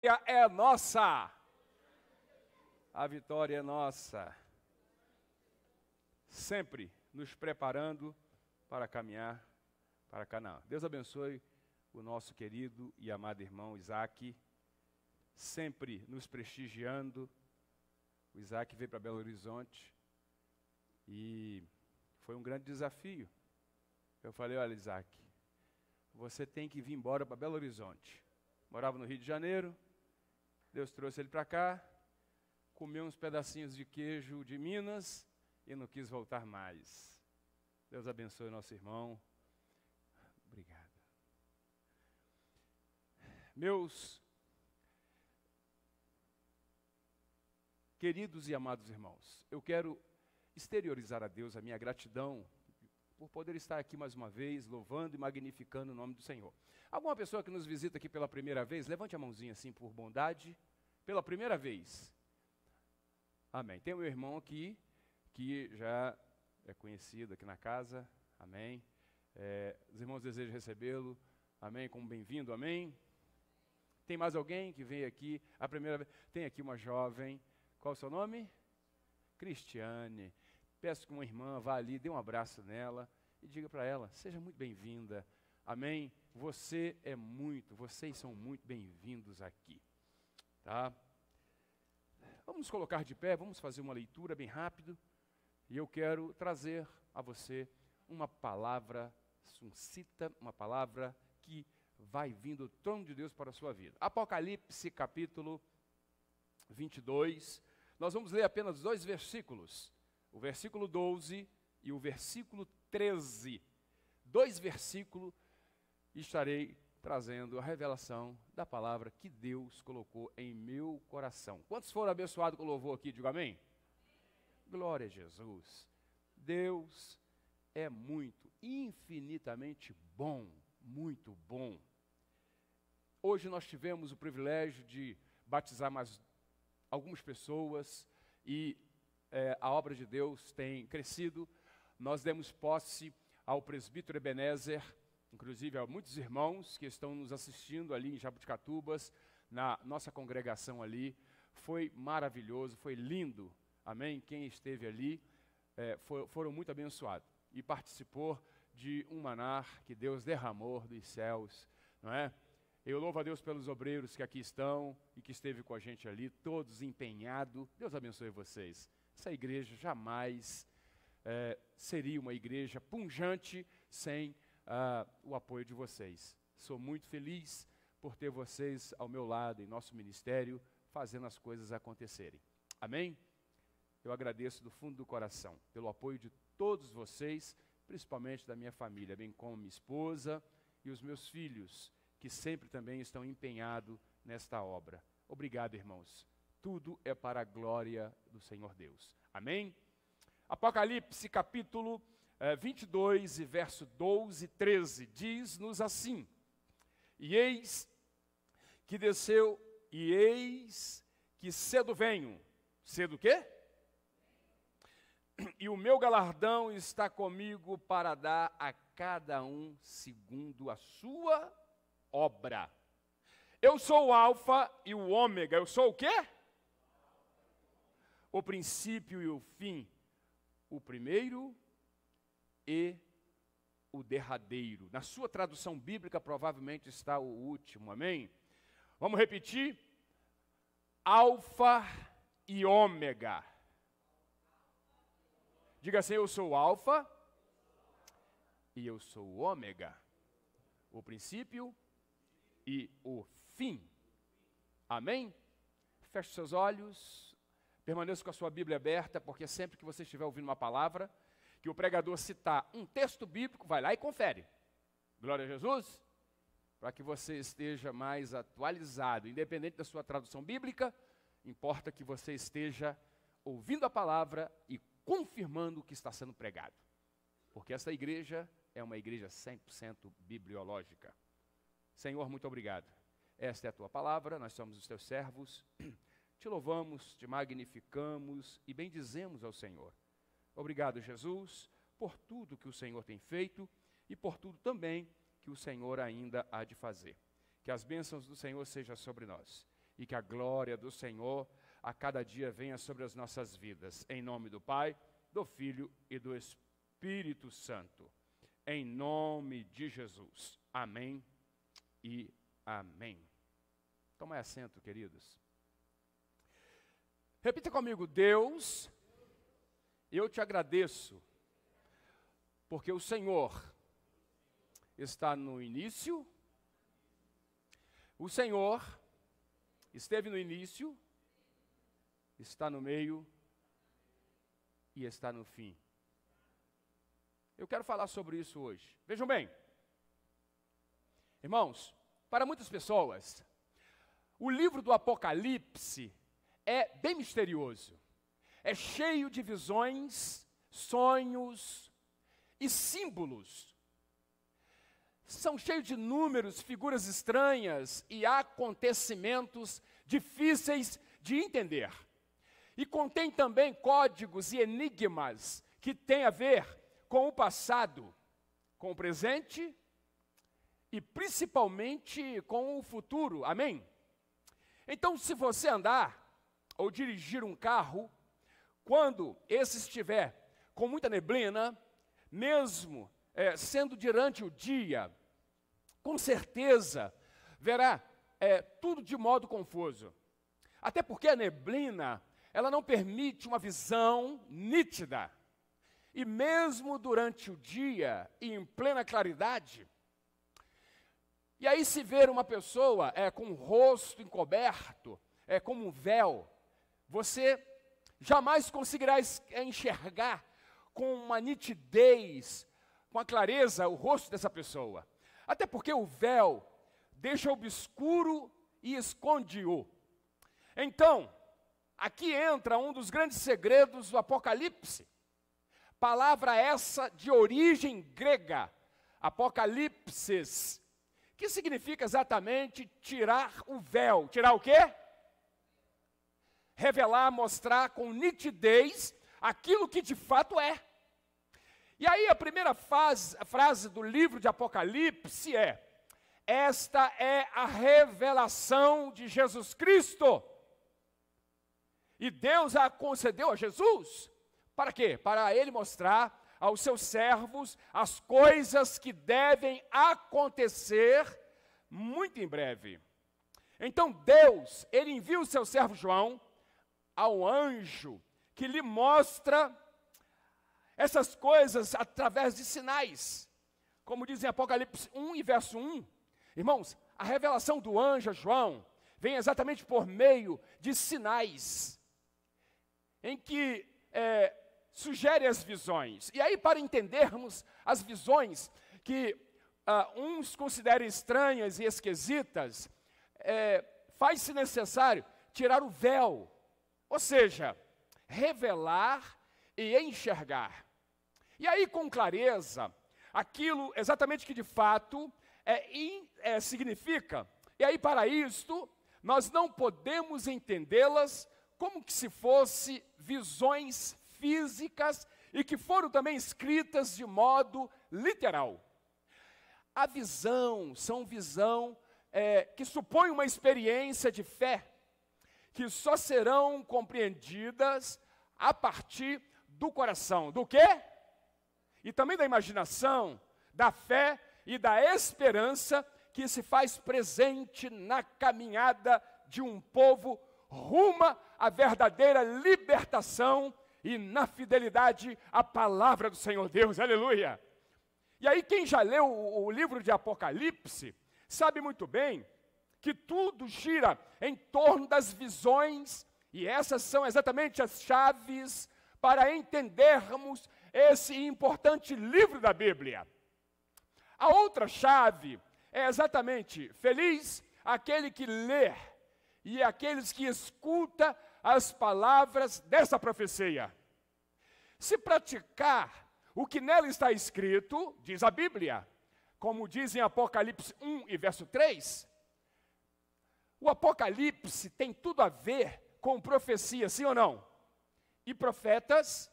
É nossa. A vitória é nossa. Sempre nos preparando para caminhar para Canaã. Deus abençoe o nosso querido e amado irmão Isaac, sempre nos prestigiando. O Isaac veio para Belo Horizonte e foi um grande desafio. Eu falei, olha, Isaac, você tem que vir embora para Belo Horizonte. Morava no Rio de Janeiro, Deus trouxe ele para cá, comeu uns pedacinhos de queijo de Minas e não quis voltar mais. Deus abençoe o nosso irmão. Obrigado. Meus queridos e amados irmãos, eu quero exteriorizar a Deus a minha gratidão por poder estar aqui mais uma vez, louvando e magnificando o nome do Senhor. Alguma pessoa que nos visita aqui pela primeira vez, levante a mãozinha assim por bondade. Pela primeira vez. Amém. Tem um irmão aqui que já é conhecido aqui na casa. Amém. Os irmãos desejam recebê-lo. Amém. Como bem-vindo. Amém. Tem mais alguém que veio aqui a primeira vez? Tem aqui uma jovem. Qual o seu nome? Cristiane. Peço que uma irmã vá ali, dê um abraço nela e diga para ela, seja muito bem-vinda. Amém? Vocês são muito bem-vindos aqui. Tá? Vamos colocar de pé, vamos fazer uma leitura bem rápido. E eu quero trazer a você uma palavra suncita, uma palavra que vai vindo do trono de Deus para a sua vida. Apocalipse capítulo 22. Nós vamos ler apenas 2 versículos. O versículo 12 e o versículo 13. 2 versículos, estarei trazendo a revelação da palavra que Deus colocou em meu coração. Quantos foram abençoados com o louvor aqui? Diga amém. Glória a Jesus. Deus é muito, infinitamente bom, muito bom. Hoje nós tivemos o privilégio de batizar mais algumas pessoas e a obra de Deus tem crescido. Nós demos posse ao presbítero Ebenezer, inclusive a muitos irmãos que estão nos assistindo ali em Jabuticatubas, na nossa congregação ali. Foi maravilhoso, foi lindo, amém? Quem esteve ali foram muito abençoados e participou de um maná que Deus derramou dos céus, não é? Eu louvo a Deus pelos obreiros que aqui estão e que esteve com a gente ali, todos empenhados. Deus abençoe vocês. Essa igreja jamais seria uma igreja pujante sem o apoio de vocês. Sou muito feliz por ter vocês ao meu lado em nosso ministério, fazendo as coisas acontecerem. Amém? Eu agradeço do fundo do coração pelo apoio de todos vocês, principalmente da minha família, bem como minha esposa e os meus filhos, que sempre também estão empenhados nesta obra. Obrigado, irmãos. Tudo é para a glória do Senhor Deus. Amém? Apocalipse capítulo 22 e verso 12 e 13, diz-nos assim: E eis que desceu, e eis que cedo venho. Cedo o quê? E o meu galardão está comigo para dar a cada um segundo a sua obra. Eu sou o alfa e o ômega. Eu sou o quê? O princípio e o fim, o primeiro e o derradeiro. Na sua tradução bíblica provavelmente está o último, amém? Vamos repetir? Alfa e ômega. Diga assim, eu sou o alfa e eu sou o ômega. O princípio e o fim. Amém? Feche seus olhos. Permaneça com a sua Bíblia aberta, porque sempre que você estiver ouvindo uma palavra, que o pregador citar um texto bíblico, vai lá e confere. Glória a Jesus. Para que você esteja mais atualizado, independente da sua tradução bíblica, importa que você esteja ouvindo a palavra e confirmando o que está sendo pregado. Porque essa igreja é uma igreja 100% bibliológica. Senhor, muito obrigado. Esta é a tua palavra, nós somos os teus servos. Te louvamos, te magnificamos e bendizemos ao Senhor. Obrigado, Jesus, por tudo que o Senhor tem feito e por tudo também que o Senhor ainda há de fazer. Que as bênçãos do Senhor sejam sobre nós e que a glória do Senhor a cada dia venha sobre as nossas vidas. Em nome do Pai, do Filho e do Espírito Santo. Em nome de Jesus. Amém e amém. Tomai assento, queridos. Repita comigo: Deus, eu te agradeço, porque o Senhor está no início, o Senhor esteve no início, está no meio e está no fim. Eu quero falar sobre isso hoje. Vejam bem, irmãos, para muitas pessoas, o livro do Apocalipse é bem misterioso. É cheio de visões, sonhos e símbolos. São cheios de números, figuras estranhas e acontecimentos difíceis de entender. E contém também códigos e enigmas que têm a ver com o passado, com o presente e principalmente com o futuro. Amém? Então, se você andar ou dirigir um carro, quando esse estiver com muita neblina, mesmo sendo durante o dia, com certeza verá tudo de modo confuso. Até porque a neblina, ela não permite uma visão nítida. E mesmo durante o dia, e em plena claridade, e aí se ver uma pessoa com o rosto encoberto, como um véu, você jamais conseguirá enxergar com uma nitidez, com a clareza, o rosto dessa pessoa. Até porque o véu deixa obscuro e esconde-o. Então, aqui entra um dos grandes segredos do Apocalipse. Palavra essa de origem grega, apocalipsis, que significa exatamente tirar o véu. Tirar o quê? Revelar, mostrar com nitidez aquilo que de fato é. E aí a primeira frase do livro de Apocalipse é: esta é a revelação de Jesus Cristo. E Deus a concedeu a Jesus. Para quê? Para Ele mostrar aos seus servos as coisas que devem acontecer muito em breve. Então Deus, Ele envia o seu servo João ao anjo que lhe mostra essas coisas através de sinais. Como diz em Apocalipse 1 e verso 1. Irmãos, a revelação do anjo a João vem exatamente por meio de sinais, em que sugere as visões. E aí, para entendermos as visões que uns consideram estranhas e esquisitas, faz-se necessário tirar o véu, ou seja, revelar e enxergar. E aí, com clareza, aquilo exatamente que de fato significa. E aí, para isto, nós não podemos entendê-las como que se fosse visões físicas e que foram também escritas de modo literal. A visão, que supõe uma experiência de fé, que só serão compreendidas a partir do coração. Do quê? E também da imaginação, da fé e da esperança que se faz presente na caminhada de um povo rumo à verdadeira libertação e na fidelidade à palavra do Senhor Deus. Aleluia! E aí quem já leu o livro de Apocalipse sabe muito bem que tudo gira em torno das visões, e essas são exatamente as chaves para entendermos esse importante livro da Bíblia. A outra chave é exatamente: feliz aquele que lê e aqueles que escutam as palavras dessa profecia. Se praticar o que nela está escrito, diz a Bíblia, como diz em Apocalipse 1 e verso 3, o Apocalipse tem tudo a ver com profecia, sim ou não? E profetas,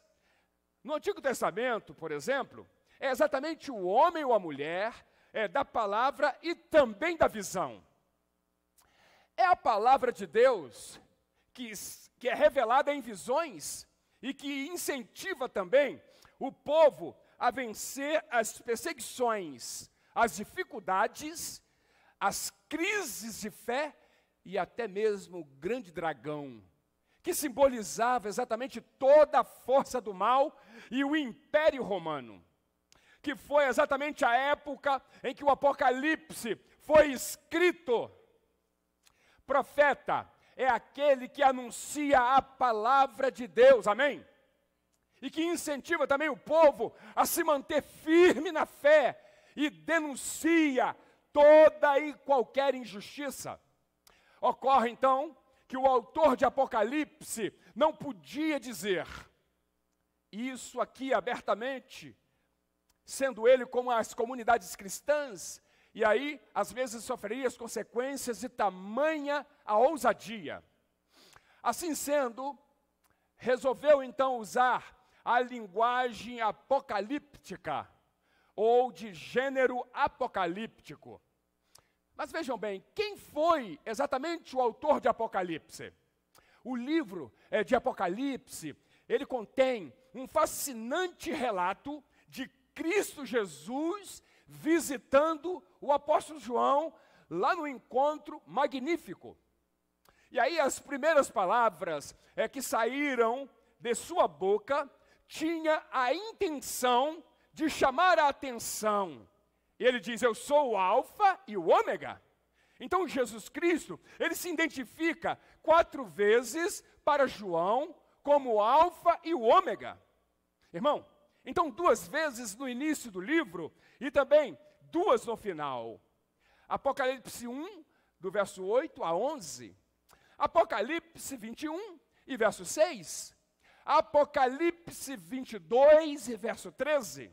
no Antigo Testamento, por exemplo, é exatamente o homem ou a mulher da palavra e também da visão. É a palavra de Deus que é revelada em visões e que incentiva também o povo a vencer as perseguições, as dificuldades, as crises de fé e até mesmo o grande dragão, que simbolizava exatamente toda a força do mal e o Império Romano, que foi exatamente a época em que o Apocalipse foi escrito. Profeta é aquele que anuncia a palavra de Deus, amém? E que incentiva também o povo a se manter firme na fé e denuncia toda e qualquer injustiça. Ocorre então que o autor de Apocalipse não podia dizer isso aqui abertamente, sendo ele como as comunidades cristãs, e aí às vezes sofreria as consequências de tamanha a ousadia. Assim sendo, resolveu então usar a linguagem apocalíptica, ou de gênero apocalíptico. Mas vejam bem, quem foi exatamente o autor de Apocalipse? O livro de Apocalipse, ele contém um fascinante relato de Cristo Jesus visitando o apóstolo João lá no encontro magnífico. E aí as primeiras palavras que saíram de sua boca tinha a intenção de chamar a atenção. Ele diz, eu sou o alfa e o ômega. Então Jesus Cristo, ele se identifica 4 vezes para João como o alfa e o ômega. Irmão, então 2 vezes no início do livro e também 2 no final. Apocalipse 1, do verso 8 a 11. Apocalipse 21 e verso 6. Apocalipse 22 e verso 13.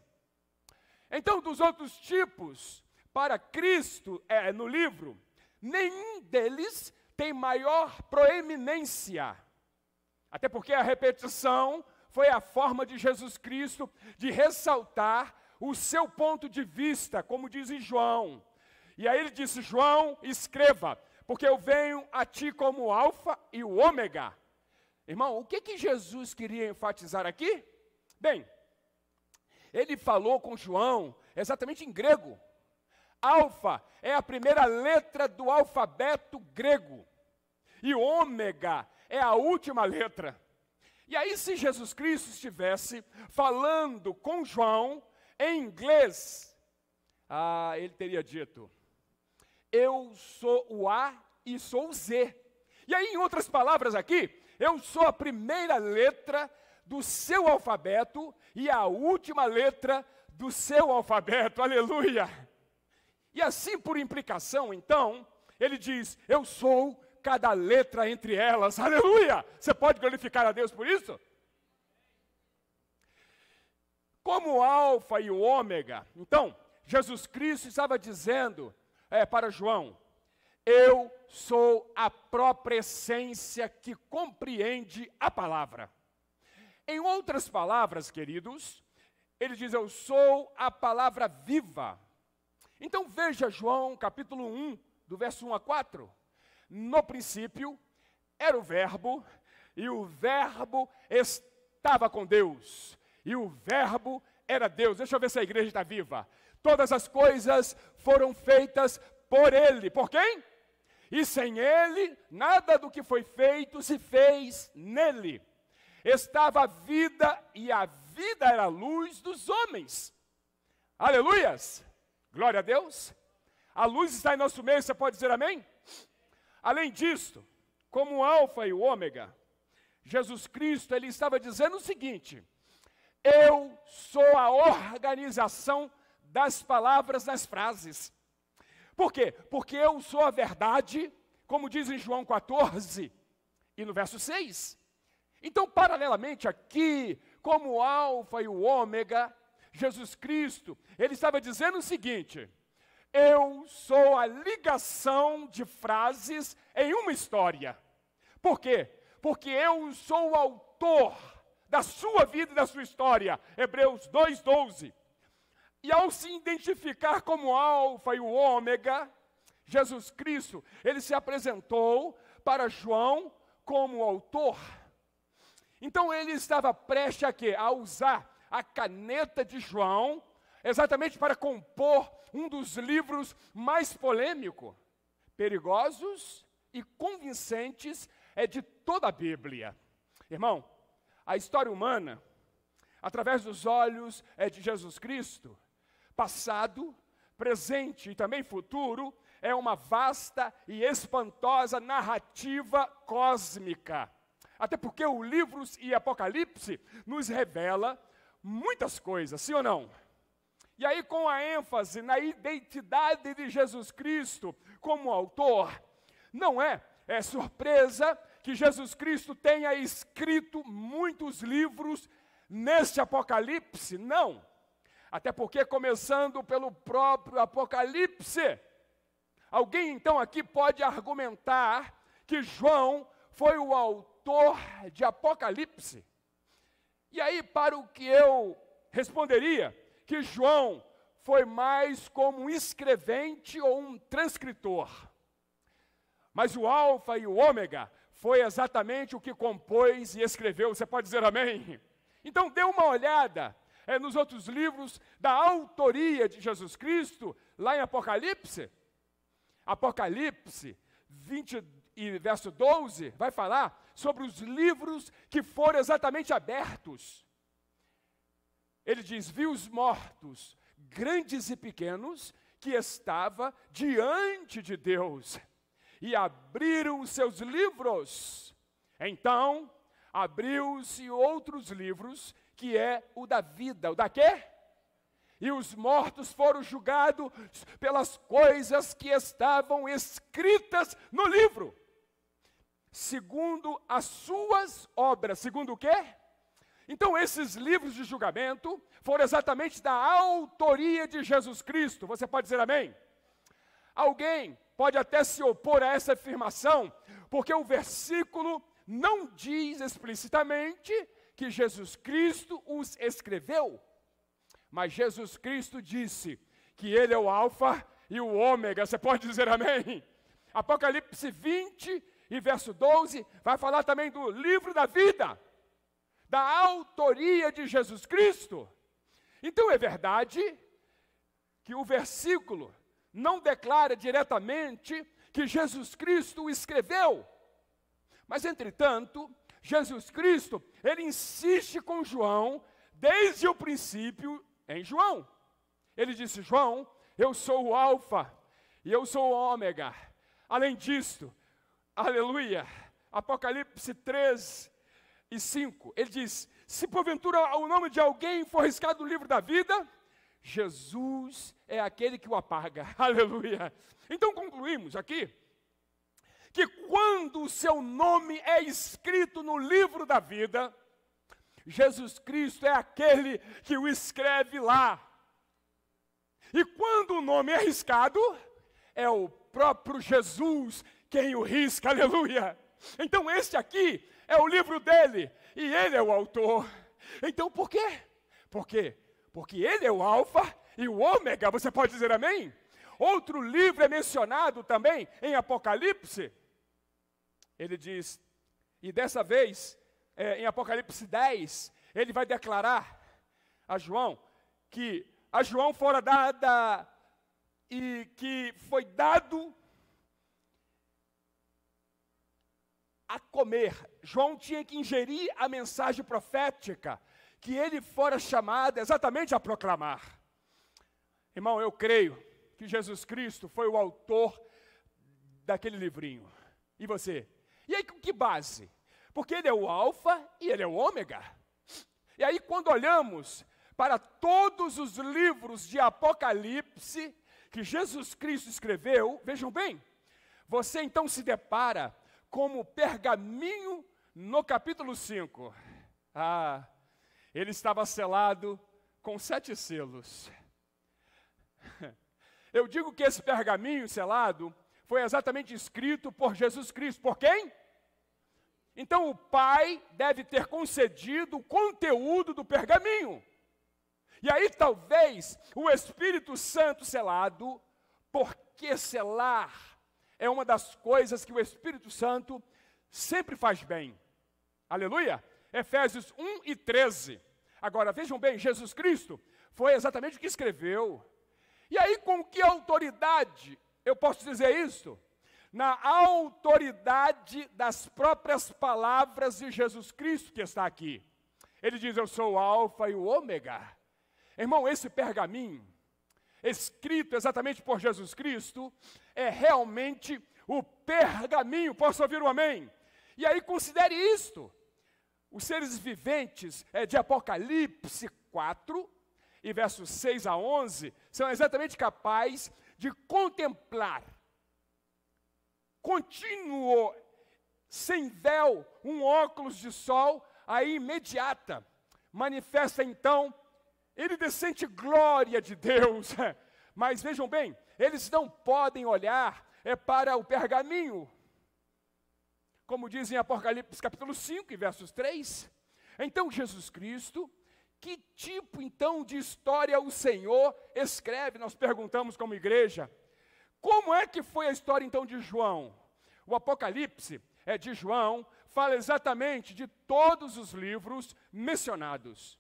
Então, dos outros tipos, para Cristo, no livro, nenhum deles tem maior proeminência. Até porque a repetição foi a forma de Jesus Cristo de ressaltar o seu ponto de vista, como diz em João. E aí ele disse, João, escreva, porque eu venho a ti como o alfa e o ômega. Irmão, o que Jesus queria enfatizar aqui? Bem, ele falou com João exatamente em grego. Alfa é a primeira letra do alfabeto grego. E ômega é a última letra. E aí, se Jesus Cristo estivesse falando com João em inglês, ele teria dito, eu sou o A e sou o Z. E aí, em outras palavras aqui, eu sou a primeira letra do seu alfabeto e a última letra do seu alfabeto, aleluia. E assim por implicação, então, ele diz, eu sou cada letra entre elas, aleluia. Você pode glorificar a Deus por isso? Como o alfa e o ômega, então, Jesus Cristo estava dizendo para João, eu sou a própria essência que compreende a palavra. Em outras palavras, queridos, ele diz, eu sou a palavra viva. Então veja João capítulo 1, do verso 1 a 4. No princípio era o verbo, e o verbo estava com Deus, e o verbo era Deus. Deixa eu ver se a igreja está viva. Todas as coisas foram feitas por ele. Por quem? E sem ele, nada do que foi feito se fez nele. Estava a vida, e a vida era a luz dos homens. Aleluias! Glória a Deus. A luz está em nosso meio, você pode dizer amém? Além disso, como o alfa e o ômega, Jesus Cristo, ele estava dizendo o seguinte, eu sou a organização das palavras nas frases. Por quê? Porque eu sou a verdade, como diz em João 14, e no verso 6. Então, paralelamente aqui, como o alfa e o ômega, Jesus Cristo, ele estava dizendo o seguinte, eu sou a ligação de frases em uma história. Por quê? Porque eu sou o autor da sua vida e da sua história. Hebreus 2:12. E ao se identificar como alfa e o ômega, Jesus Cristo, ele se apresentou para João como autor. Então ele estava prestes a quê? A usar a caneta de João, exatamente para compor um dos livros mais polêmicos, perigosos e convincentes de toda a Bíblia. Irmão, a história humana, através dos olhos de Jesus Cristo, passado, presente e também futuro, é uma vasta e espantosa narrativa cósmica. Até porque o Livros e Apocalipse nos revela muitas coisas, sim ou não? E aí, com a ênfase na identidade de Jesus Cristo como autor, não é surpresa que Jesus Cristo tenha escrito muitos livros neste Apocalipse, não. Até porque, começando pelo próprio Apocalipse, alguém então aqui pode argumentar que João foi o autor de Apocalipse. E aí, para o que eu responderia, que João foi mais como um escrevente ou um transcritor. Mas o Alfa e o Ômega foi exatamente o que compôs e escreveu. Você pode dizer amém? Então dê uma olhada nos outros livros da autoria de Jesus Cristo, lá em Apocalipse. Apocalipse 20 e verso 12, vai falar sobre os livros que foram exatamente abertos. Ele diz, vi os mortos, grandes e pequenos, que estava diante de Deus, e abriram os seus livros. Então, abriu-se outros livros, que é o da vida. O da quê? E os mortos foram julgados pelas coisas que estavam escritas no livro, segundo as suas obras. Segundo o quê? Então, esses livros de julgamento foram exatamente da autoria de Jesus Cristo. Você pode dizer amém? Alguém pode até se opor a essa afirmação, porque o versículo não diz explicitamente que Jesus Cristo os escreveu. Mas Jesus Cristo disse que Ele é o Alfa e o Ômega. Você pode dizer amém? Apocalipse 20 e verso 12 vai falar também do livro da vida, da autoria de Jesus Cristo. Então é verdade que o versículo não declara diretamente que Jesus Cristo o escreveu. Mas, entretanto, Jesus Cristo, ele insiste com João, desde o princípio, em João. Ele disse, João, eu sou o Alfa e eu sou o Ômega. Além disso, aleluia, Apocalipse 3 e 5, ele diz, se porventura o nome de alguém for riscado no livro da vida, Jesus é aquele que o apaga, aleluia. Então concluímos aqui, que quando o seu nome é escrito no livro da vida, Jesus Cristo é aquele que o escreve lá. E quando o nome é riscado, é o próprio Jesus quem o risca, aleluia. Então este aqui é o livro dele, e ele é o autor. Então por quê? Por quê? Porque ele é o Alfa e o Ômega, você pode dizer amém? Outro livro é mencionado também em Apocalipse. Ele diz, e dessa vez, em Apocalipse 10, ele vai declarar a João, que a João fora dada, e que foi dado a comer. João tinha que ingerir a mensagem profética, que ele fora chamado exatamente a proclamar. Irmão, eu creio que Jesus Cristo foi o autor daquele livrinho. E você? E aí, com que base? Porque ele é o Alfa e ele é o Ômega. E aí, quando olhamos para todos os livros de Apocalipse que Jesus Cristo escreveu, vejam bem, você então se depara como o pergaminho no capítulo 5. Ele estava selado com 7 selos. Eu digo que esse pergaminho selado foi exatamente escrito por Jesus Cristo. Por quem? Então o Pai deve ter concedido o conteúdo do pergaminho. E aí talvez o Espírito Santo selado, por esquecelar é uma das coisas que o Espírito Santo sempre faz bem. Aleluia? Efésios 1:13. Agora, vejam bem, Jesus Cristo foi exatamente o que escreveu. E aí, com que autoridade eu posso dizer isso? Na autoridade das próprias palavras de Jesus Cristo que está aqui. Ele diz, eu sou o Alfa e o Ômega. Irmão, esse pergaminho, escrito exatamente por Jesus Cristo, é realmente o pergaminho. Posso ouvir um amém? E aí considere isto. Os seres viventes de Apocalipse 4, e versos 6 a 11, são exatamente capazes de contemplar, contínuo, sem véu, um óculos de sol, aí imediata, manifesta então iridescente glória de Deus. Mas vejam bem, eles não podem olhar para o pergaminho, como diz em Apocalipse capítulo 5, versos 3. Então Jesus Cristo, que tipo então de história o Senhor escreve? Nós perguntamos como igreja. Como é que foi a história então de João? O Apocalipse de João fala exatamente de todos os livros mencionados.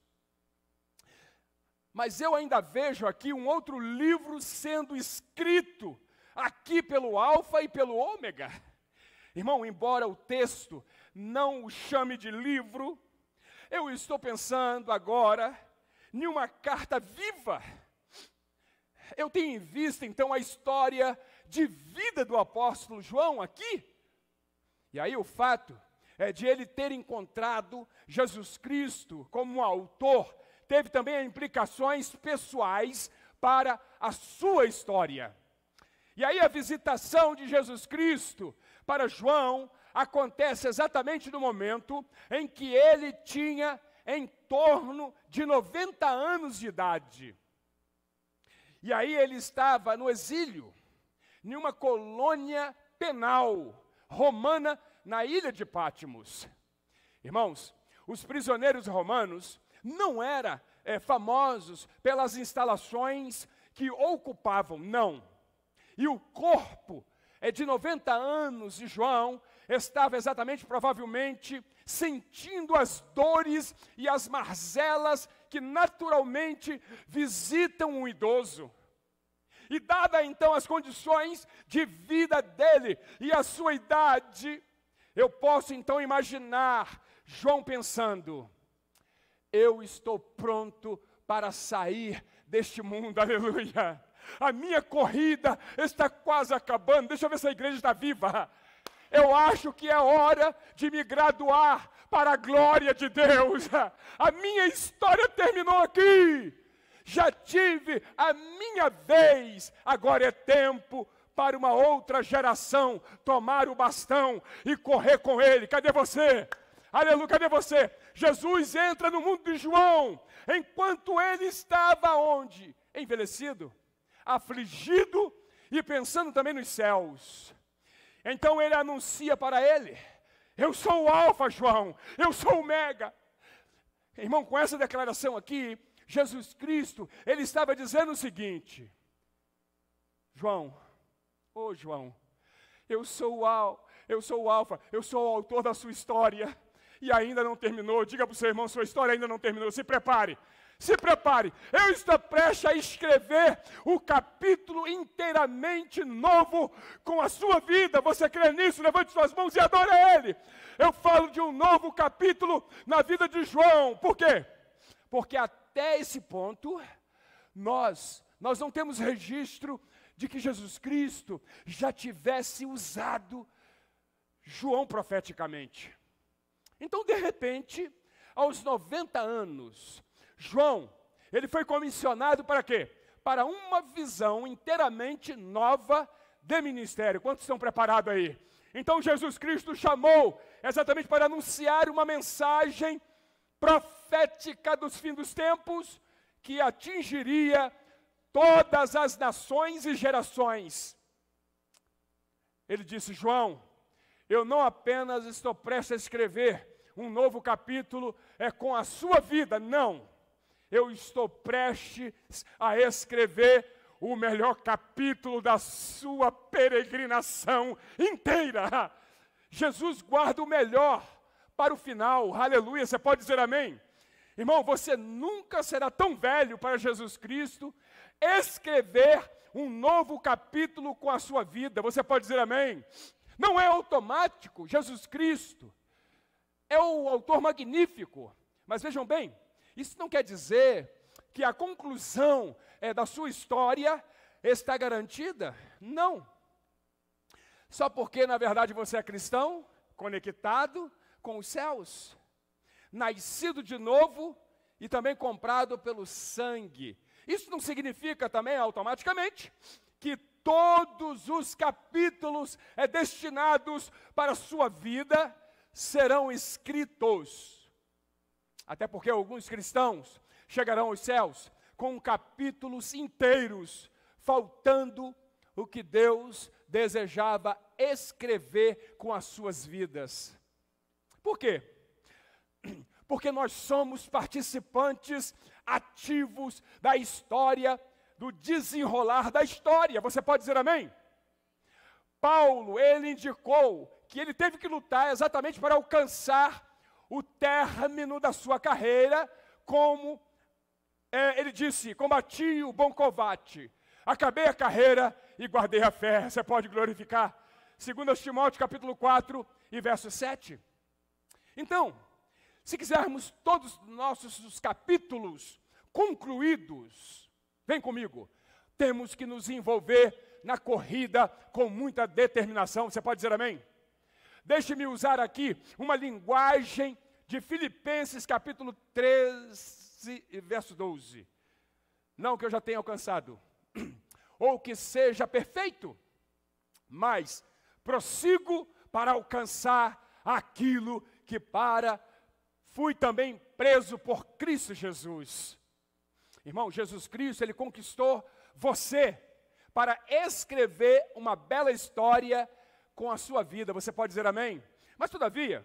Mas eu ainda vejo aqui um outro livro sendo escrito aqui pelo Alfa e pelo Ômega. Irmão, embora o texto não o chame de livro, eu estou pensando agora em uma carta viva. Eu tenho em vista então a história de vida do apóstolo João aqui. E aí o fato de ele ter encontrado Jesus Cristo como um autor, teve também implicações pessoais para a sua história. E aí a visitação de Jesus Cristo para João acontece exatamente no momento em que ele tinha em torno de 90 anos de idade. E aí ele estava no exílio, em uma colônia penal romana na ilha de Patmos. Irmãos, os prisioneiros romanos não eram famosos pelas instalações que ocupavam, não. E o corpo de 90 anos de João estava exatamente, provavelmente, sentindo as dores e as mazelas que naturalmente visitam um idoso. E dada então as condições de vida dele e a sua idade, eu posso então imaginar João pensando, eu estou pronto para sair deste mundo, aleluia. A minha corrida está quase acabando, deixa eu ver se a igreja está viva. Eu acho que é hora de me graduar para a glória de Deus. A minha história terminou aqui. Já tive a minha vez, agora é tempo para uma outra geração tomar o bastão e correr com ele. Cadê você? Aleluia, cadê você? Jesus entra no mundo de João, enquanto ele estava onde? Envelhecido, afligido e pensando também nos céus. Então ele anuncia para ele, eu sou o Alfa, João, eu sou o Ômega. Irmão, com essa declaração aqui, Jesus Cristo, ele estava dizendo o seguinte, João, João, eu sou o Alfa, eu sou o autor da sua história, e ainda não terminou. Diga para o seu irmão, sua história ainda não terminou, se prepare, eu estou prestes a escrever o capítulo inteiramente novo com a sua vida. Você crê nisso? Levante suas mãos e adore Ele. Eu falo de um novo capítulo na vida de João, por quê? Porque até esse ponto, nós não temos registro de que Jesus Cristo já tivesse usado João profeticamente. Então, de repente, aos 90 anos, João, ele foi comissionado para quê? Para uma visão inteiramente nova de ministério. Quantos estão preparados aí? Então, Jesus Cristo chamou exatamente para anunciar uma mensagem profética dos fins dos tempos, que atingiria todas as nações e gerações. Ele disse, João, eu não apenas estou prestes a escrever um novo capítulo com a sua vida, não. Eu estou prestes a escrever o melhor capítulo da sua peregrinação inteira. Jesus guarda o melhor para o final, aleluia, você pode dizer amém? Irmão, você nunca será tão velho para Jesus Cristo escrever um novo capítulo com a sua vida, você pode dizer amém? Não é automático, Jesus Cristo é o autor magnífico, mas vejam bem, isso não quer dizer que a conclusão da sua história está garantida, não. Só porque na verdade você é cristão, conectado com os céus, nascido de novo e também comprado pelo sangue. Isso não significa também automaticamente que todos os capítulos destinados para a sua vida serão escritos. Até porque alguns cristãos chegarão aos céus com capítulos inteiros, faltando o que Deus desejava escrever com as suas vidas. Por quê? Porque nós somos participantes ativos da história, do desenrolar da história. Você pode dizer amém? Paulo, ele indicou que ele teve que lutar exatamente para alcançar o término da sua carreira, como ele disse, combati o bom combate, acabei a carreira e guardei a fé. Você pode glorificar? 2 Timóteo capítulo 4 e verso 7. Então, se quisermos todos os nossos capítulos concluídos, vem comigo, temos que nos envolver na corrida com muita determinação. Você pode dizer amém? Deixe-me usar aqui uma linguagem de Filipenses capítulo 13 e verso 12. Não que eu já tenha alcançado, ou que seja perfeito, mas prossigo para alcançar aquilo que fui também preso por Cristo Jesus. Irmão, Jesus Cristo, ele conquistou você para escrever uma bela história com a sua vida. Você pode dizer amém? Mas todavia,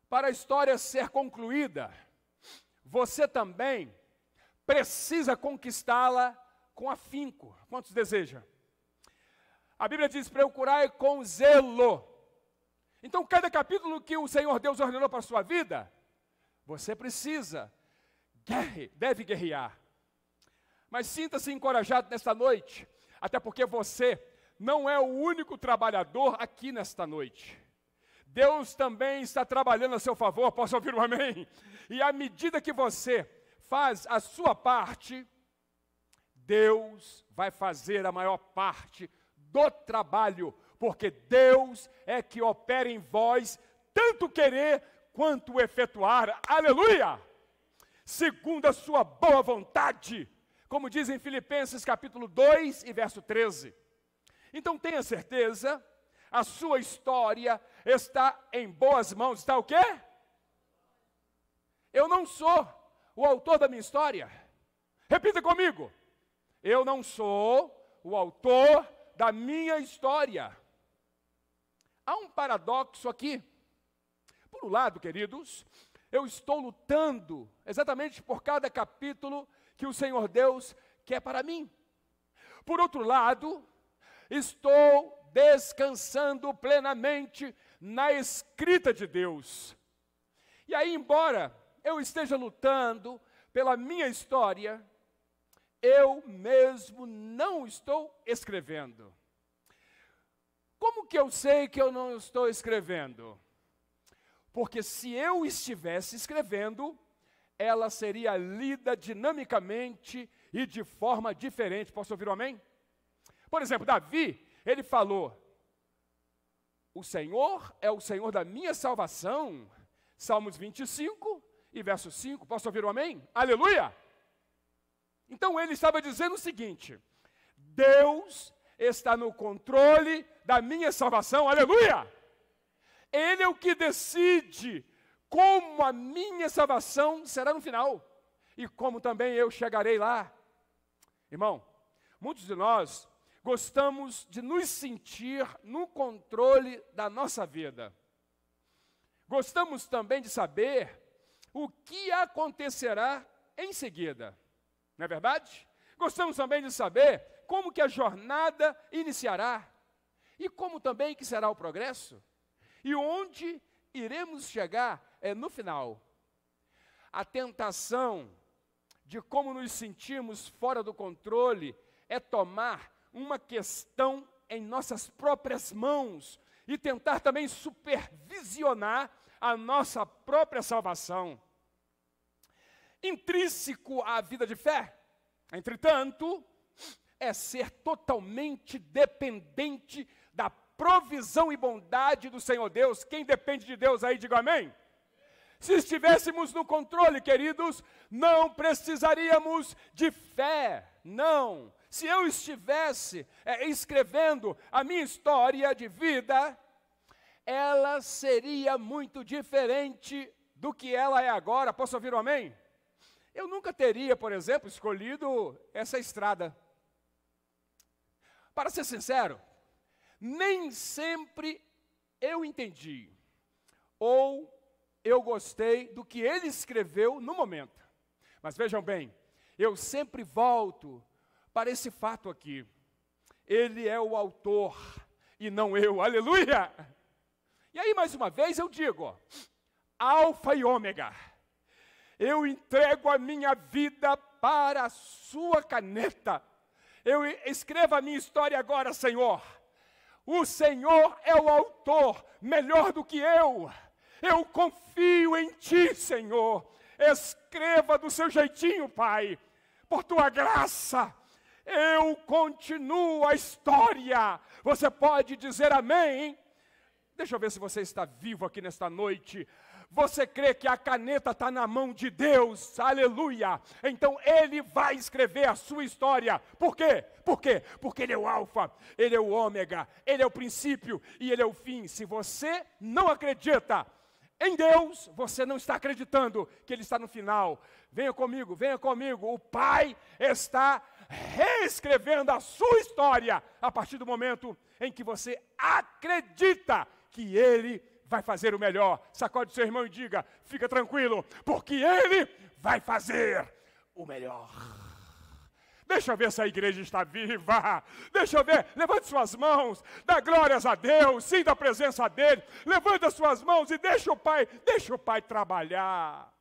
para a história ser concluída, você também precisa conquistá-la com afinco. Quantos desejam? A Bíblia diz, procurai com zelo. Então, cada capítulo que o Senhor Deus ordenou para a sua vida, você deve guerrear. Mas sinta-se encorajado nesta noite, até porque você não é o único trabalhador aqui nesta noite. Deus também está trabalhando a seu favor, posso ouvir um amém? E à medida que você faz a sua parte, Deus vai fazer a maior parte do trabalho, porque Deus é que opera em vós, tanto querer quanto efetuar, aleluia! Segundo a sua boa vontade, como diz em Filipenses capítulo 2 e verso 13. Então tenha certeza, a sua história está em boas mãos. Está o quê? Eu não sou o autor da minha história. Repita comigo. Eu não sou o autor da minha história. Há um paradoxo aqui. Por um lado, queridos, eu estou lutando exatamente por cada capítulo que o Senhor Deus quer para mim. Por outro lado, estou descansando plenamente na escrita de Deus. E aí, embora eu esteja lutando pela minha história, eu mesmo não estou escrevendo. Como que eu sei que eu não estou escrevendo? Porque se eu estivesse escrevendo, ela seria lida dinamicamente e de forma diferente. Posso ouvir um amém? Por exemplo, Davi, ele falou, o Senhor é o Senhor da minha salvação. Salmos 25 e verso 5. Posso ouvir um amém? Aleluia! Então ele estava dizendo o seguinte, Deus está no controle da minha salvação. Aleluia! Ele é o que decide como a minha salvação será no final. E como também eu chegarei lá. Irmão, muitos de nós gostamos de nos sentir no controle da nossa vida. Gostamos também de saber o que acontecerá em seguida. Não é verdade? Gostamos também de saber como que a jornada iniciará e como também que será o progresso e onde iremos chegar no final. A tentação de como nos sentimos fora do controle é tomar uma questão em nossas próprias mãos e tentar também supervisionar a nossa própria salvação. Intrínseco à vida de fé, entretanto, é ser totalmente dependente da provisão e bondade do Senhor Deus. Quem depende de Deus aí, diga amém. Se estivéssemos no controle, queridos, não precisaríamos de fé, não. Se eu estivesse escrevendo a minha história de vida, ela seria muito diferente do que ela é agora. Posso ouvir um amém? Eu nunca teria, por exemplo, escolhido essa estrada. Para ser sincero, nem sempre eu entendi ou eu gostei do que ele escreveu no momento. Mas vejam bem, eu sempre volto para esse fato aqui. Ele é o autor e não eu, aleluia! E aí, mais uma vez, eu digo, Alfa e Ômega, eu entrego a minha vida para a sua caneta. Eu escrevo a minha história agora, Senhor. O Senhor é o autor, melhor do que eu. Eu confio em Ti, Senhor. Escreva do seu jeitinho, Pai. Por Tua graça, eu continuo a história. Você pode dizer amém? Deixa eu ver se você está vivo aqui nesta noite. Você crê que a caneta está na mão de Deus? Aleluia! Então Ele vai escrever a sua história. Por quê? Por quê? Porque Ele é o alfa, Ele é o ômega, Ele é o princípio e Ele é o fim. Se você não acredita em Deus, você não está acreditando que Ele está no final. Venha comigo, venha comigo. O Pai está reescrevendo a sua história a partir do momento em que você acredita que Ele vai fazer o melhor. Sacode seu irmão e diga, fica tranquilo, porque Ele vai fazer o melhor. Deixa eu ver se a igreja está viva. Deixa eu ver, levante suas mãos, dá glórias a Deus, sinta a presença dEle. Levanta suas mãos e deixa o Pai trabalhar.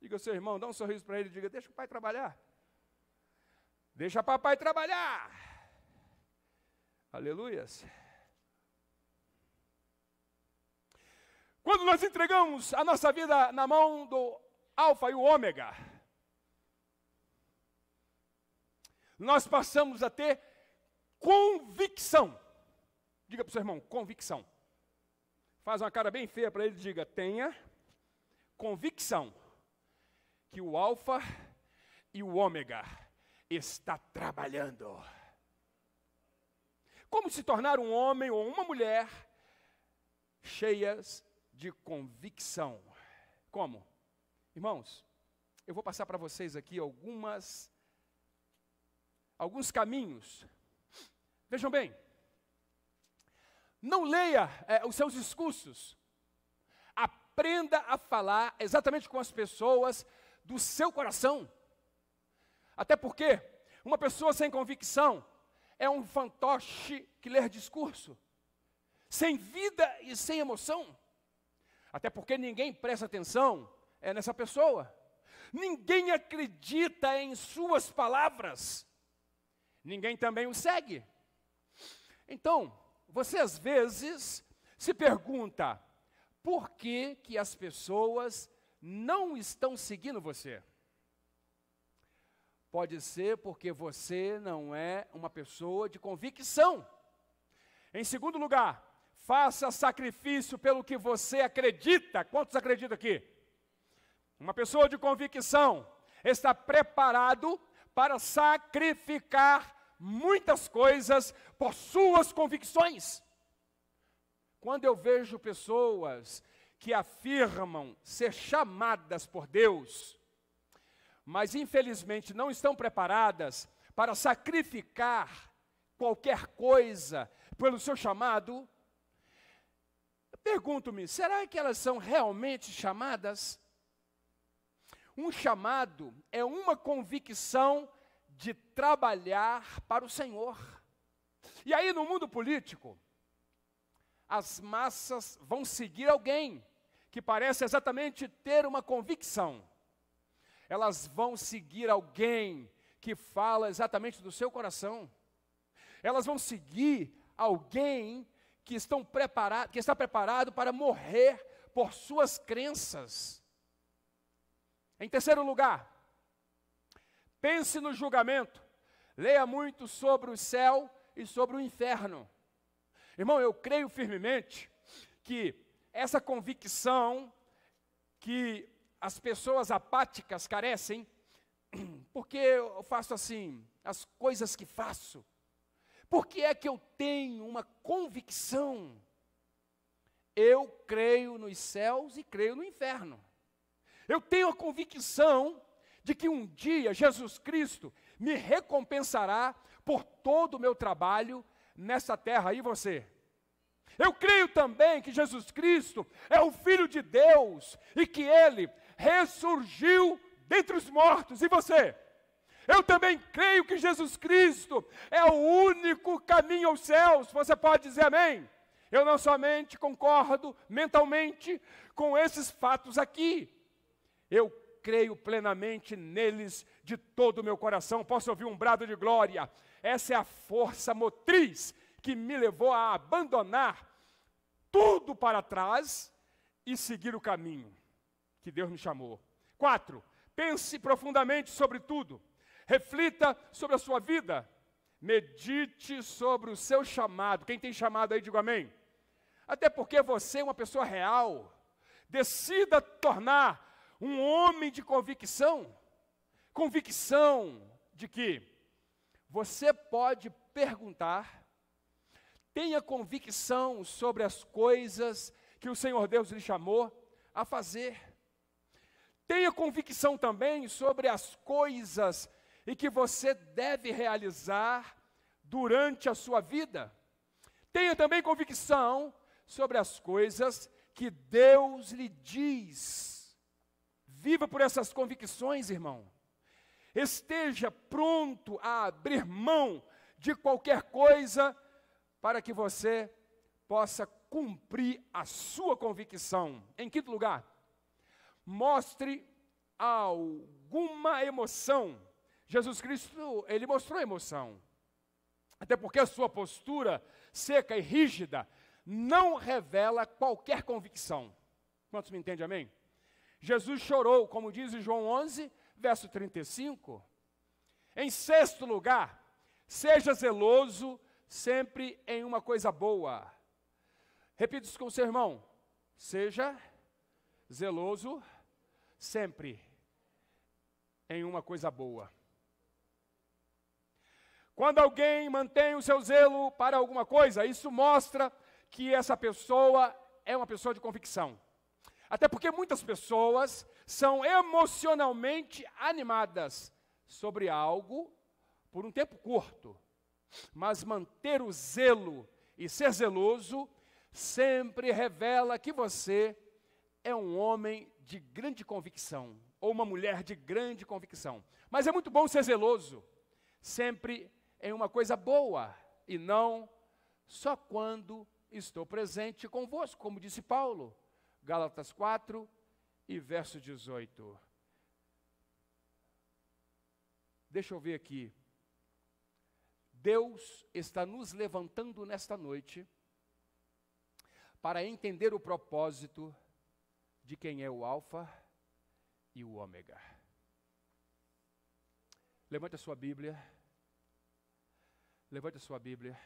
Diga ao seu irmão, dá um sorriso para ele e diga, deixa o Pai trabalhar. Deixa papai trabalhar. Aleluias. Quando nós entregamos a nossa vida na mão do Alfa e o Ômega, nós passamos a ter convicção. Diga para o seu irmão, convicção. Faz uma cara bem feia para ele e diga, tenha convicção que o Alfa e o Ômega está trabalhando. Como se tornar um homem ou uma mulher cheias de convicção? Como? Irmãos, eu vou passar para vocês aqui alguns caminhos. Vejam bem, não leia os seus discursos. Aprenda a falar exatamente com as pessoas do seu coração. Até porque uma pessoa sem convicção é um fantoche que lê discurso, sem vida e sem emoção. Até porque ninguém presta atenção nessa pessoa. Ninguém acredita em suas palavras. Ninguém também o segue. Então, você às vezes se pergunta, por que que as pessoas não estão seguindo você? Pode ser porque você não é uma pessoa de convicção. Em segundo lugar, faça sacrifício pelo que você acredita. Quantos acreditam aqui? Uma pessoa de convicção está preparado para sacrificar muitas coisas por suas convicções. Quando eu vejo pessoas que afirmam ser chamadas por Deus, mas infelizmente não estão preparadas para sacrificar qualquer coisa pelo seu chamado, pergunto-me, será que elas são realmente chamadas? Um chamado é uma convicção de trabalhar para o Senhor. E aí, no mundo político, as massas vão seguir alguém que parece exatamente ter uma convicção. Elas vão seguir alguém que fala exatamente do seu coração. Elas vão seguir alguém que está preparado para morrer por suas crenças. Em terceiro lugar, pense no julgamento. Leia muito sobre o céu e sobre o inferno. Irmão, eu creio firmemente que essa convicção que as pessoas apáticas carecem, porque eu faço assim, as coisas que faço, por que é que eu tenho uma convicção? Eu creio nos céus e creio no inferno. Eu tenho a convicção de que um dia Jesus Cristo me recompensará por todo o meu trabalho nessa terra. E você? Eu creio também que Jesus Cristo é o Filho de Deus e que Ele ressurgiu dentre os mortos. E você? Eu também creio que Jesus Cristo é o único caminho aos céus. Você pode dizer amém? Eu não somente concordo mentalmente com esses fatos aqui. Eu creio plenamente neles de todo o meu coração. Posso ouvir um brado de glória? Essa é a força motriz que me levou a abandonar tudo para trás e seguir o caminho que Deus me chamou. 4, pense profundamente sobre tudo. Reflita sobre a sua vida. Medite sobre o seu chamado. Quem tem chamado aí, diga amém. Até porque você é uma pessoa real. Decida tornar um homem de convicção. Convicção de que você pode perguntar. Tenha convicção sobre as coisas que o Senhor Deus lhe chamou a fazer. Tenha convicção também sobre as coisas e que você deve realizar durante a sua vida. Tenha também convicção sobre as coisas que Deus lhe diz. Viva por essas convicções, irmão. Esteja pronto a abrir mão de qualquer coisa para que você possa cumprir a sua convicção. Em quinto lugar, mostre alguma emoção. Jesus Cristo, ele mostrou emoção. Até porque a sua postura seca e rígida não revela qualquer convicção. Quantos me entendem, amém? Jesus chorou, como diz em João 11, verso 35. Em sexto lugar, seja zeloso sempre em uma coisa boa. Repita isso com o seu irmão. Seja zeloso sempre em uma coisa boa. Quando alguém mantém o seu zelo para alguma coisa, isso mostra que essa pessoa é uma pessoa de convicção. Até porque muitas pessoas são emocionalmente animadas sobre algo por um tempo curto. Mas manter o zelo e ser zeloso sempre revela que você é um homem de grande convicção, ou uma mulher de grande convicção. Mas é muito bom ser zeloso, sempre em uma coisa boa, e não só quando estou presente convosco, como disse Paulo, Gálatas 4 e verso 18. Deixa eu ver aqui. Deus está nos levantando nesta noite para entender o propósito de quem é o Alfa e o Ômega. Levante a sua Bíblia. Levante a sua Bíblia.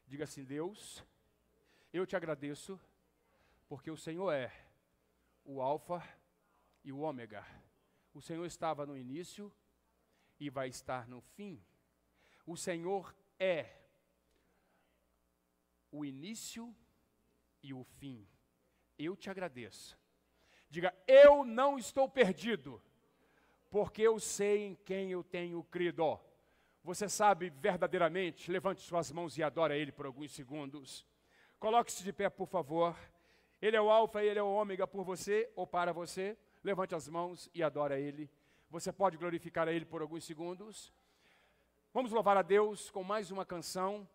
Diga assim: Deus, eu te agradeço, porque o Senhor é o Alfa e o Ômega. O Senhor estava no início e vai estar no fim. O Senhor é o início e o fim. Eu te agradeço. Diga: eu não estou perdido, porque eu sei em quem eu tenho crido. Você sabe verdadeiramente? Levante suas mãos e adore a Ele por alguns segundos. Coloque-se de pé, por favor. Ele é o Alfa e Ele é o Ômega por você ou para você. Levante as mãos e adore a Ele. Você pode glorificar a Ele por alguns segundos. Vamos louvar a Deus com mais uma canção.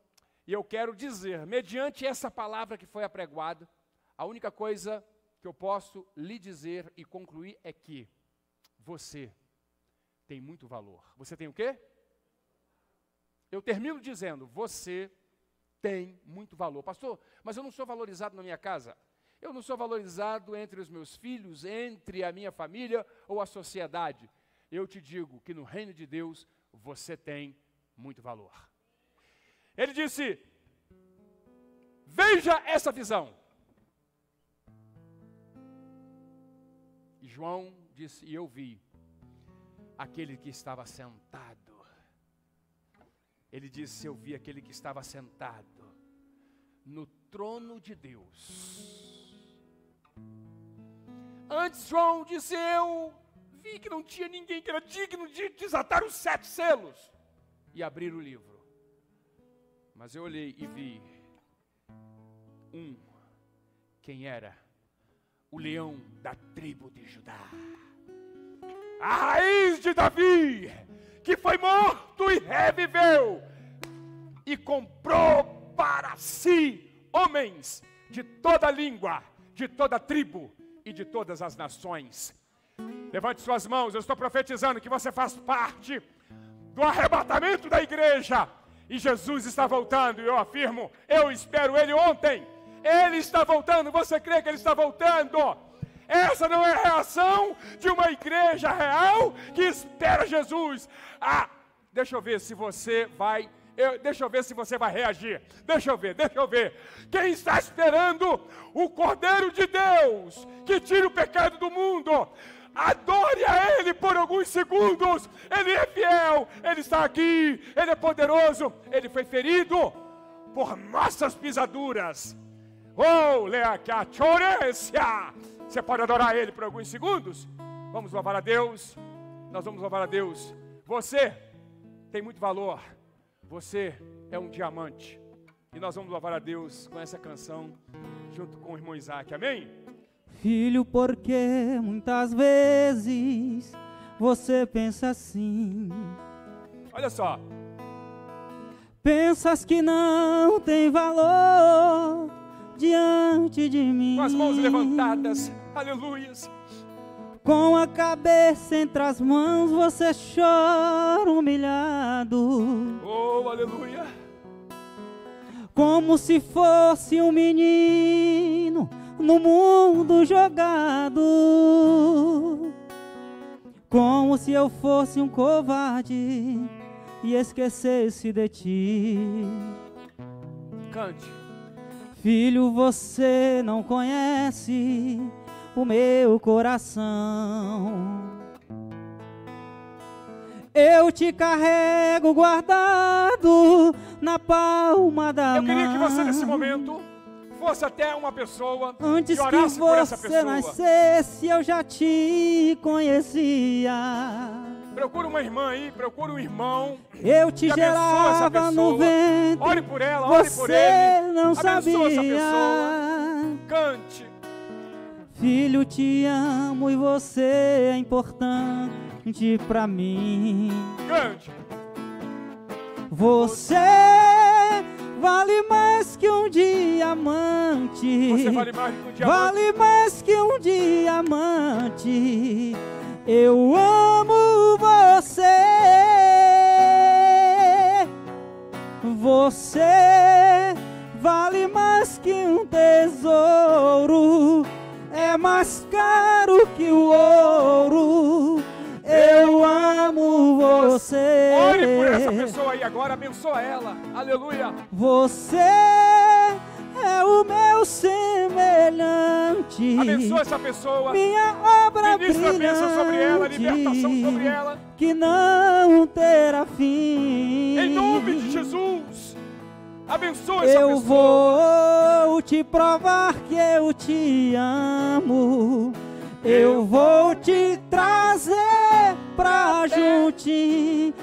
E eu quero dizer, mediante essa palavra que foi apregoada, a única coisa que eu posso lhe dizer e concluir é que você tem muito valor. Você tem o quê? Eu termino dizendo, você tem muito valor. Pastor, mas eu não sou valorizado na minha casa. Eu não sou valorizado entre os meus filhos, entre a minha família ou a sociedade. Eu te digo que no reino de Deus, você tem muito valor. Ele disse, veja essa visão. E João disse, e eu vi aquele que estava sentado. Ele disse, eu vi aquele que estava sentado no trono de Deus. Antes João disse, eu vi que não tinha ninguém que era digno de desatar os 7 selos e abrir o livro. Mas eu olhei e vi quem era? O leão da tribo de Judá. A raiz de Davi, que foi morto e reviveu, e comprou para si homens de toda língua, de toda tribo e de todas as nações. Levante suas mãos, eu estou profetizando que você faz parte do arrebatamento da igreja, e Jesus está voltando, e eu afirmo, eu espero Ele ontem, Ele está voltando, você crê que Ele está voltando? Essa não é a reação de uma igreja real que espera Jesus. Deixa eu ver se você vai, deixa eu ver se você vai reagir. Deixa eu ver. Quem está esperando o Cordeiro de Deus, que tira o pecado do mundo, adore a Ele por alguns segundos. Ele é fiel, Ele está aqui, Ele é poderoso, Ele foi ferido por nossas pisaduras. Oh, leacachoresia. Você pode adorar Ele por alguns segundos? Vamos louvar a Deus. Nós vamos louvar a Deus. Você tem muito valor. Você é um diamante. E nós vamos louvar a Deus com essa canção, junto com o irmão Isaac. Amém? Filho, porque muitas vezes você pensa assim. Olha só. Pensas que não tem valor diante de mim. Com as mãos levantadas, aleluias. Com a cabeça entre as mãos você chora humilhado. Oh, aleluia. Como se fosse um menino no mundo jogado. Como se eu fosse um covarde e esquecesse de ti. Cante. Filho, você não conhece o meu coração. Eu te carrego guardado na palma da mão. Eu queria que você nesse momento fosse até uma pessoa antes e orasse que por essa você pessoa. nascesse, eu já te conhecia. Procura uma irmã aí, procura um irmão. Eu te gerava no ventre. Ore por ela, ore por ele. Você não Abençoa essa pessoa. sabia. Cante. Filho, te amo e você é importante pra mim. Cante. Você vale mais que um diamante. Você vale mais que um diamante. Vale mais que um diamante. Eu amo você. Você vale mais que um tesouro. É mais caro que o ouro. Eu amo você. Ore por essa pessoa aí agora, abençoa ela. Aleluia. Você é o meu semelhante. Abençoa essa pessoa. Minha obra Ministra a bênção sobre ela, libertação sobre ela. que não terá fim. Em nome de Jesus. Abençoa essa Eu pessoa. vou te provar que eu te amo. Eu vou te trazer pra juntinho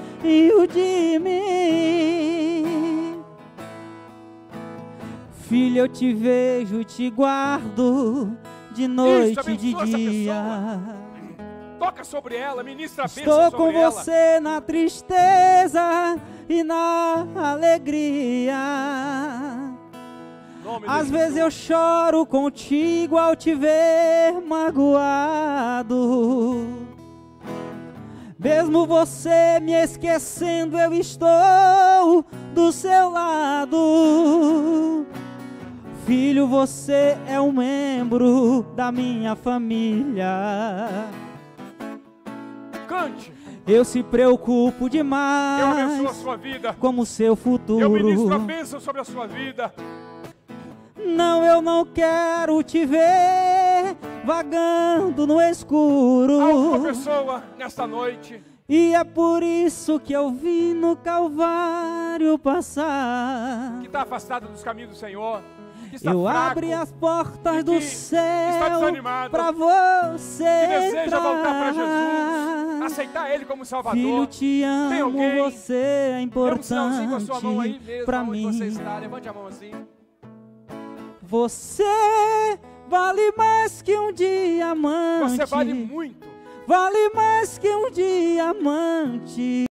de mim. Filho, eu te vejo, te guardo de noite e de dia. Toca sobre ela, ministra a bênção Estou com sobre ela. você na tristeza e na alegria. Nome de Às Jesus. vezes eu choro contigo ao te ver magoado. Mesmo você me esquecendo, eu estou do seu lado. Filho, você é um membro da minha família. Cante. Eu se preocupo Eu demais abençoo a sua vida. com o seu futuro. Eu ministro a bênção sobre a sua vida. Não, eu não quero te ver vagando no escuro. Alguma pessoa nesta noite E é por isso que eu vim no Calvário passar. que está afastada dos caminhos do Senhor, que está Eu fraco, abri as portas e do que está céu desanimado, pra você que deseja entrar. voltar para Jesus, aceitar Ele como Salvador. Filho, te amo, alguém? você é Dê um sinalzinho com a sua mão aí importante mesmo, pra onde mim. você está. Levante a mão assim. Você vale mais que um diamante. Você vale muito. Vale mais que um diamante.